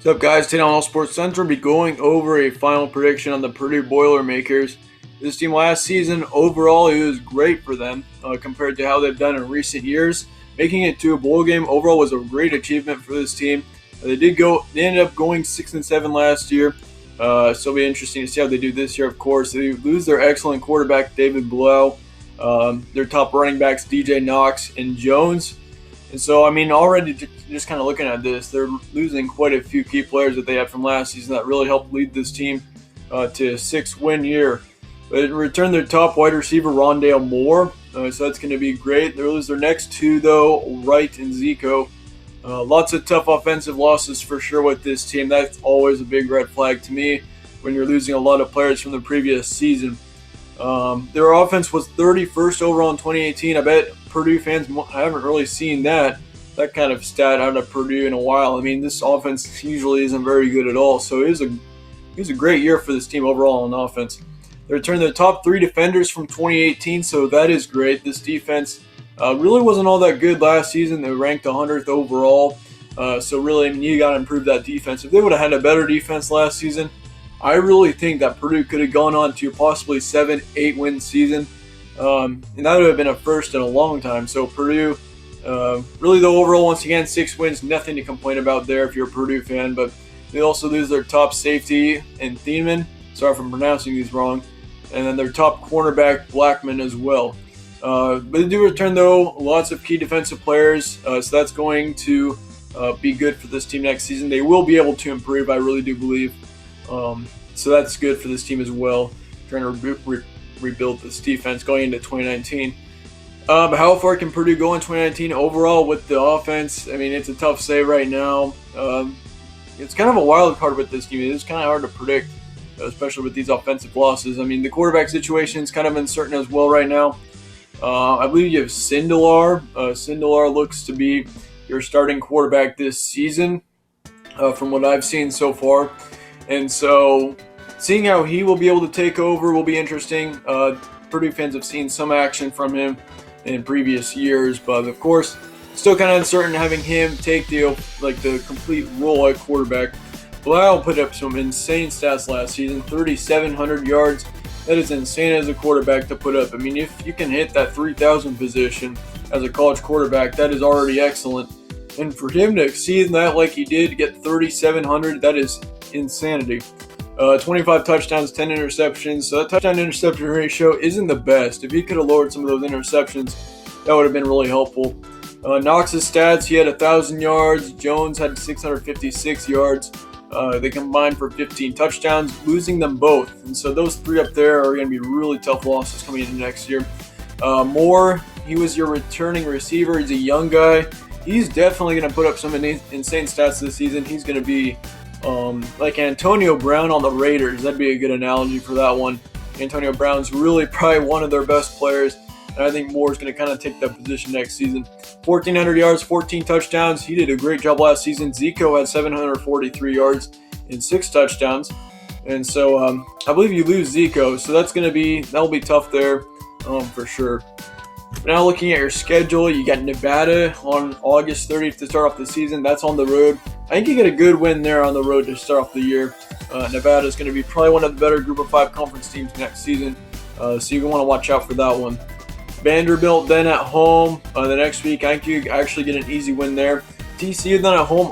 What's up, guys? Today on All Sports Central, we'll be going over a final prediction on the Purdue Boilermakers. This team last season, overall, it was great for them compared to how they've done in recent years. Making it to a bowl game overall was a great achievement for this team. They ended up going 6-7 last year. So it'll be interesting to see how they do this year. Of course, they lose their excellent quarterback David Blau, their top running backs DJ Knox and Jones. And so, already just kind of looking at this, they're losing quite a few key players that they had from last season that really helped lead this team to a 6-win year. But in return, their top wide receiver, Rondale Moore, so that's going to be great. They lose their next two, though, Wright and Zico. Lots of tough offensive losses for sure with this team. That's always a big red flag to me when you're losing a lot of players from the previous season. Their offense was 31st overall in 2018. I bet Purdue fans haven't really seen that kind of stat out of Purdue in a while. This offense usually isn't very good at all. So it was a great year for this team overall on offense. They returned their top three defenders from 2018, so that is great. This defense really wasn't all that good last season. They ranked 100th overall. So really, you got to improve that defense. If they would have had a better defense last season, I really think that Purdue could have gone on to possibly 7-8 win season. And that would have been a first in a long time. So Purdue, really the overall, once again, 6 wins, nothing to complain about there if you're a Purdue fan. But they also lose their top safety in Thieneman. Sorry if I'm pronouncing these wrong. And then their top cornerback, Blackman, as well. But they do return, though, lots of key defensive players. So that's going to be good for this team next season. They will be able to improve, I really do believe. So that's good for this team as well, trying to rebuild this defense going into 2019. How far can Purdue go in 2019 overall with the offense? It's a tough say right now. It's kind of a wild card with this team. It is kind of hard to predict, especially with these offensive losses. The quarterback situation is kind of uncertain as well right now. I believe you have Sindelar. Sindelar looks to be your starting quarterback this season, from what I've seen so far. And so seeing how he will be able to take over will be interesting. Purdue fans have seen some action from him in previous years, but of course, still kind of uncertain having him take the complete role at quarterback. Blau put up some insane stats last season, 3,700 yards. That is insane as a quarterback to put up. If you can hit that 3,000 position as a college quarterback, that is already excellent. And for him to exceed that like he did, get 3,700, that is insanity. 25 touchdowns, 10 interceptions. So that touchdown-interception ratio isn't the best. If he could have lowered some of those interceptions, that would have been really helpful. Knox's stats, he had 1,000 yards. Jones had 656 yards. They combined for 15 touchdowns, losing them both. And so those three up there are going to be really tough losses coming into next year. Moore, he was your returning receiver. He's a young guy. He's definitely going to put up some insane stats this season. He's going to be like Antonio Brown on the Raiders. That'd be a good analogy for that one. Antonio Brown's really probably one of their best players, and I think Moore's going to kind of take that position next season. 1,400 yards, 14 touchdowns. He did a great job last season. Zico had 743 yards and 6 touchdowns. And so I believe you lose Zico, so that'll be tough there for sure. Now looking at your schedule, you got Nevada on August 30th to start off the season. That's on the road. I think you get a good win there on the road to start off the year. Nevada is going to be probably one of the better Group of 5 conference teams next season, so you want to watch out for that one. Vanderbilt then at home the next week. I think you actually get an easy win there. TCU then at home,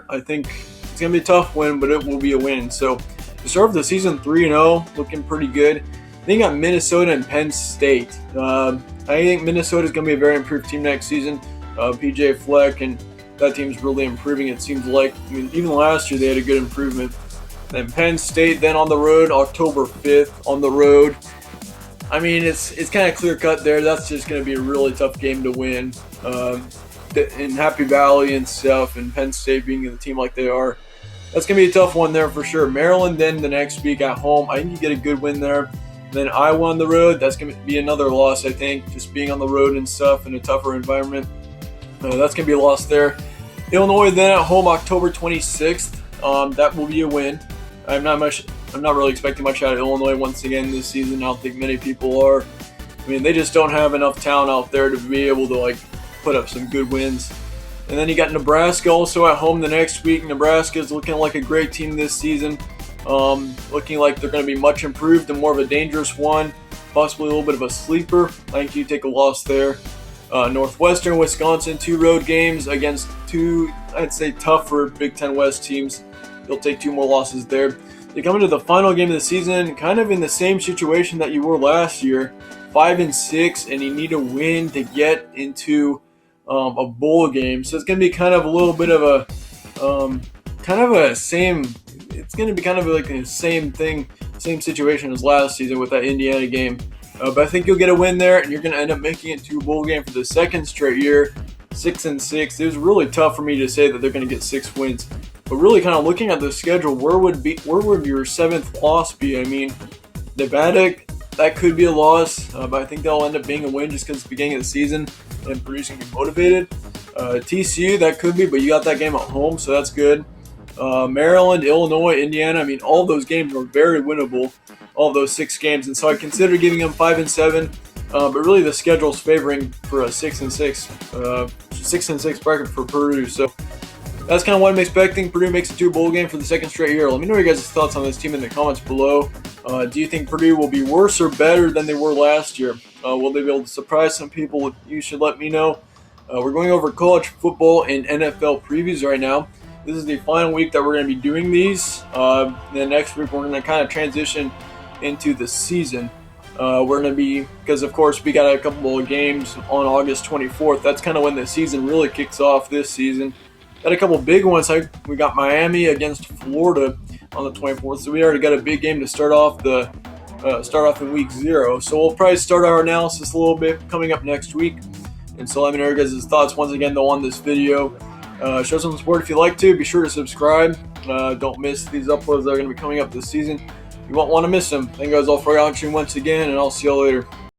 I think it's going to be a tough win, but it will be a win. So to start off the season 3-0, looking pretty good. Then you got Minnesota and Penn State. I think Minnesota is going to be a very improved team next season. PJ Fleck and that team's really improving, it seems like. Even last year they had a good improvement. Then Penn State then on the road, October 5th on the road. It's kind of clear cut there. That's just going to be a really tough game to win. In Happy Valley and stuff, and Penn State being the team like they are, that's going to be a tough one there for sure. Maryland then the next week at home. I think you get a good win there. Then Iowa on the road, that's going to be another loss, I think, just being on the road and stuff in a tougher environment. That's going to be a loss there. Illinois then at home October 26th. That will be a win. I'm not really expecting much out of Illinois once again this season. I don't think many people are. They just don't have enough talent out there to be able to put up some good wins. And then you got Nebraska also at home the next week. Nebraska is looking like a great team this season. Looking like they're going to be much improved and more of a dangerous one. Possibly a little bit of a sleeper. I think you take a loss there. Northwestern, Wisconsin, 2 road games against 2, I'd say, tougher Big Ten West teams. You'll take 2 more losses there. You come into the final game of the season kind of in the same situation that you were last year, 5-6, and you need a win to get into a bowl game. So it's going to be kind of a little bit of a it's going to be kind of like the same thing, same situation as last season with that Indiana game. But I think you'll get a win there, and you're going to end up making it to a bowl game for the second straight year, 6-6. It was really tough for me to say that they're going to get 6 wins. But really kind of looking at the schedule, where would your 7th loss be? I mean, Nevada, that could be a loss, but I think they'll end up being a win just because it's the beginning of the season and Purdue's going to be motivated. TCU, that could be, but you got that game at home, so that's good. Maryland, Illinois, Indiana, I mean, all of those games were very winnable, all of those 6 games, and so I consider giving them 5-7, but really the schedule's favoring for a 6-6 bracket for Purdue, so that's kind of what I'm expecting. Purdue makes it to a bowl game for the second straight year. Let me know your guys' thoughts on this team in the comments below. Do you think Purdue will be worse or better than they were last year? Will they be able to surprise some people? You should let me know. We're going over college football and NFL previews right now. This is the final week that we're going to be doing these. Then next week we're going to kind of transition into the season. We're going to be, because of course we got a couple of games on August 24th. That's kind of when the season really kicks off this season. Got a couple big ones. We got Miami against Florida on the 24th, so we already got a big game to start off in week 0. So we'll probably start our analysis a little bit coming up next week. And so let me know your guys' thoughts once again though on this video. Show some support if you like to. Be sure to subscribe. Don't miss these uploads that are going to be coming up this season. You won't want to miss them. Thank you guys all for watching once again, and I'll see you all later.